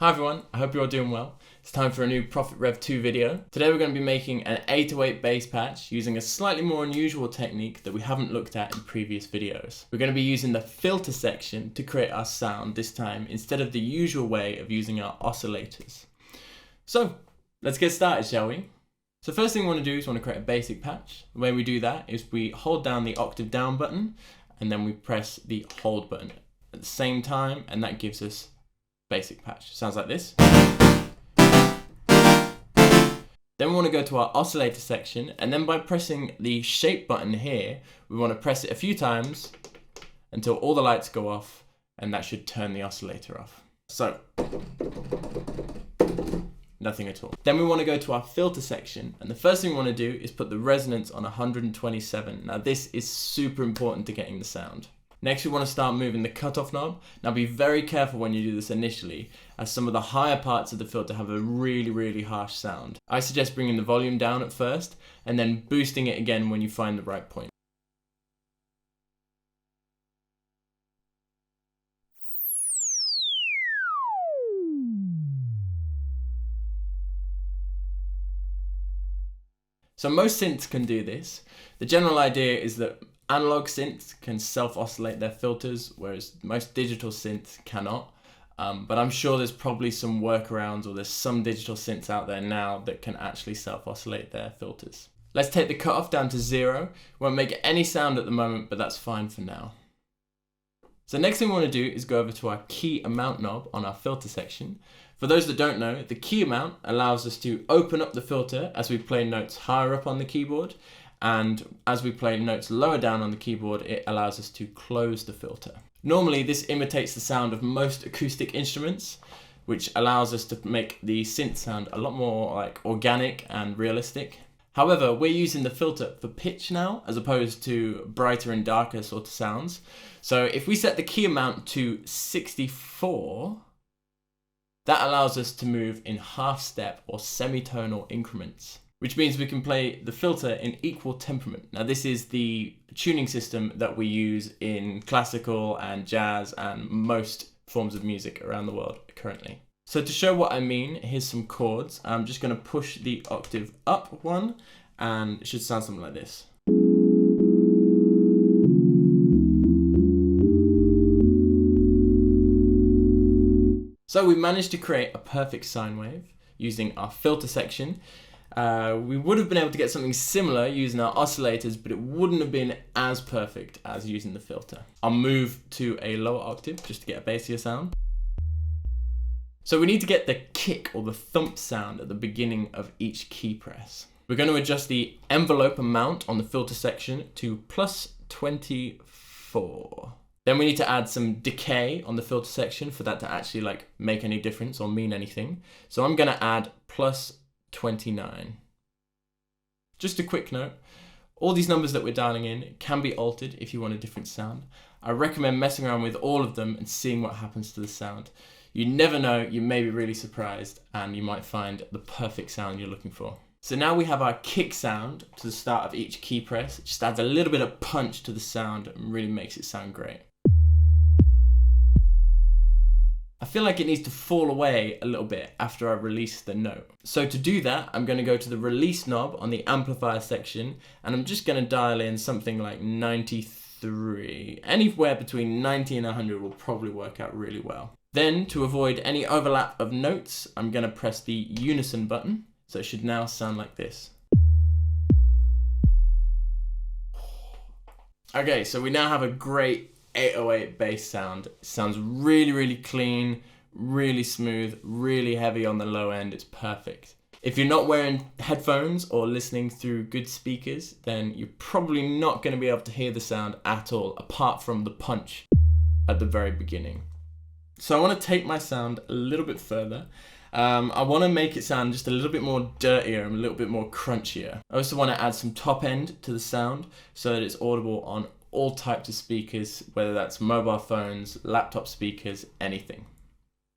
Hi everyone, I hope you're all doing well. It's time for a new Prophet Rev 2 video. Today we're going to be making an 808 bass patch using a slightly more unusual technique that we haven't looked at in previous videos. We're going to be using the filter section to create our sound this time instead of the usual way of using our oscillators. So let's get started, shall we? So first thing we want to do is create a basic patch. The way we do that is we hold down the octave down button and then we press the hold button at the same time, and that gives us basic patch. Sounds like this. Then we want to go to our oscillator section, and then by pressing the shape button here, we want to press it a few times until all the lights go off, and that should turn the oscillator off. So, nothing at all. Then we want to go to our filter section, and the first thing we want to do is put the resonance on 127. Now this is super important to getting the sound. Next, we want to start moving the cutoff knob. Now be very careful when you do this initially, as some of the higher parts of the filter have a really harsh sound. I suggest bringing the volume down at first, and then boosting it again when you find the right point. So most synths can do this. The general idea is that analog synths can self-oscillate their filters, whereas most digital synths cannot. But I'm sure there's probably some workarounds, or there's some digital synths out there now that can actually self-oscillate their filters. Let's take the cutoff down to 0. Won't make any sound at the moment, but that's fine for now. So next thing we want to do is go over to our key amount knob on our filter section. For those that don't know, the key amount allows us to open up the filter as we play notes higher up on the keyboard, and as we play notes lower down on the keyboard, it allows us to close the filter. Normally this imitates the sound of most acoustic instruments, which allows us to make the synth sound a lot more like organic and realistic. However, we're using the filter for pitch now, as opposed to brighter and darker sort of sounds. So if we set the key amount to 64, that allows us to move in half step or semitonal increments, which means we can play the filter in equal temperament. Now this is the tuning system that we use in classical and jazz and most forms of music around the world currently. So to show what I mean, here's some chords. I'm just going to push the octave up one, and it should sound something like this. So we managed to create a perfect sine wave using our filter section. We would have been able to get something similar using our oscillators, but it wouldn't have been as perfect as using the filter. I'll move to a lower octave just to get a bassier sound. So we need to get the kick or the thump sound at the beginning of each key press. We're going to adjust the envelope amount on the filter section to plus 24. Then we need to add some decay on the filter section for that to actually make any difference or mean anything. So I'm going to add plus 29. Just a quick note, all these numbers that we're dialing in can be altered if you want a different sound. I recommend messing around with all of them and seeing what happens to the sound. You never know, you may be really surprised and you might find the perfect sound you're looking for. So now we have our kick sound to the start of each key press. It just adds a little bit of punch to the sound and really makes it sound great. I feel like it needs to fall away a little bit after I release the note. So to do that, I'm going to go to the release knob on the amplifier section, and I'm just going to dial in something like 93. Anywhere between 90 and 100 will probably work out really well. Then, to avoid any overlap of notes, I'm going to press the unison button, so it should now sound like this. Okay, so we now have a great 808 bass sound. It sounds really clean, really smooth, really heavy on the low end. It's perfect. If you're not wearing headphones or listening through good speakers, then you're probably not going to be able to hear the sound at all, apart from the punch at the very beginning. So I want to take my sound a little bit further. I want to make it sound just a little bit more dirtier and a little bit more crunchier. I also want to add some top end to the sound so that it's audible on all types of speakers, whether that's mobile phones, laptop speakers, anything.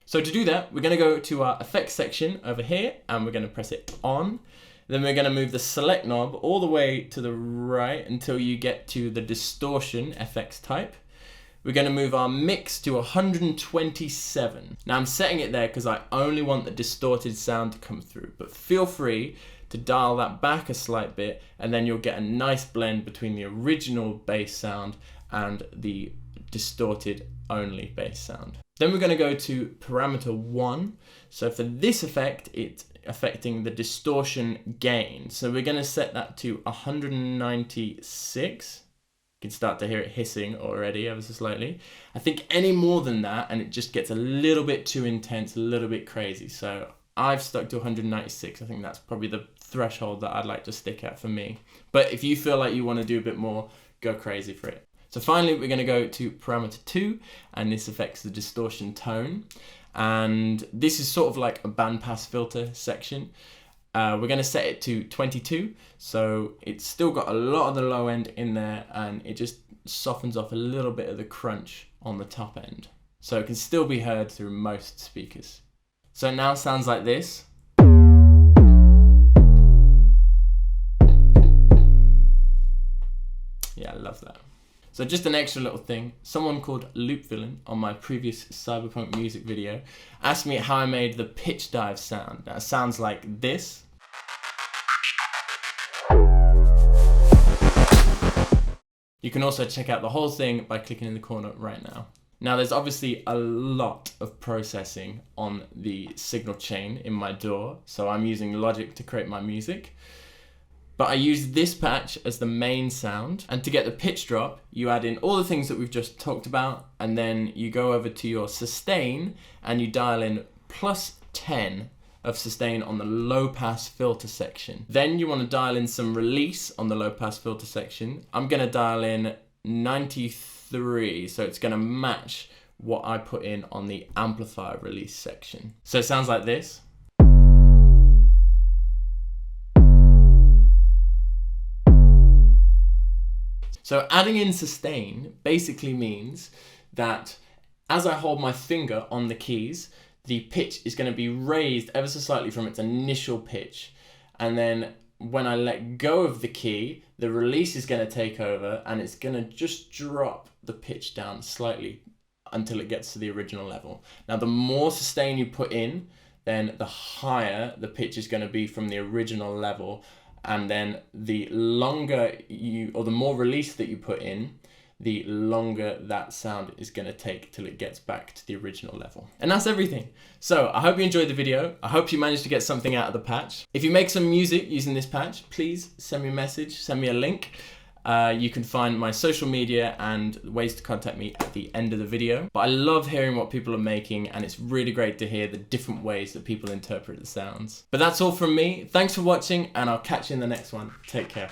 So to do that, we're going to go to our effects section over here and we're going to press it on. Then we're going to move the select knob all the way to the right until you get to the distortion FX type. we're going to move our mix to 127. Now I'm setting it there because I only want the distorted sound to come through, but feel free to dial that back a slight bit, and then you'll get a nice blend between the original bass sound and the distorted only bass sound. Then we're going to go to parameter 1. So for this effect, it's affecting the distortion gain. So we're going to set that to 196. You can start to hear it hissing already ever so slightly. I think any more than that and it just gets a little bit too intense, a little bit crazy. So I've stuck to 196. I think that's probably the threshold that I'd like to stick at for me. But if you feel like you want to do a bit more, go crazy for it. So finally, we're going to go to parameter 2, and this affects the distortion tone. And this is sort of like a bandpass filter section. We're going to set it to 22, so it's still got a lot of the low end in there, and it just softens off a little bit of the crunch on the top end. So it can still be heard through most speakers. So it now sounds like this. Yeah, I love that. So just an extra little thing, someone called Loop Villain on my previous Cyberpunk music video asked me how I made the pitch dive sound. Now it sounds like this. You can also check out the whole thing by clicking in the corner right now. Now there's obviously a lot of processing on the signal chain in my DAW, so I'm using Logic to create my music. But I use this patch as the main sound, and to get the pitch drop, you add in all the things that we've just talked about, and then you go over to your sustain and you dial in +10 of sustain on the low pass filter section. Then you want to dial in some release on the low pass filter section. I'm going to dial in 93, so it's going to match what I put in on the amplifier release section. So it sounds like this. So adding in sustain basically means that as I hold my finger on the keys, the pitch is going to be raised ever so slightly from its initial pitch. And then when I let go of the key, the release is going to take over and it's going to just drop the pitch down slightly until it gets to the original level. Now, the more sustain you put in, then the higher the pitch is going to be from the original level. And then the longer or the more release that you put in, the longer that sound is going to take till it gets back to the original level. And that's everything. So I hope you enjoyed the video. I hope you managed to get something out of the patch. If you make some music using this patch, please send me a message, send me a link. You can find my social media and ways to contact me at the end of the video. But I love hearing what people are making, and it's really great to hear the different ways that people interpret the sounds. But that's all from me. Thanks for watching, and I'll catch you in the next one. Take care.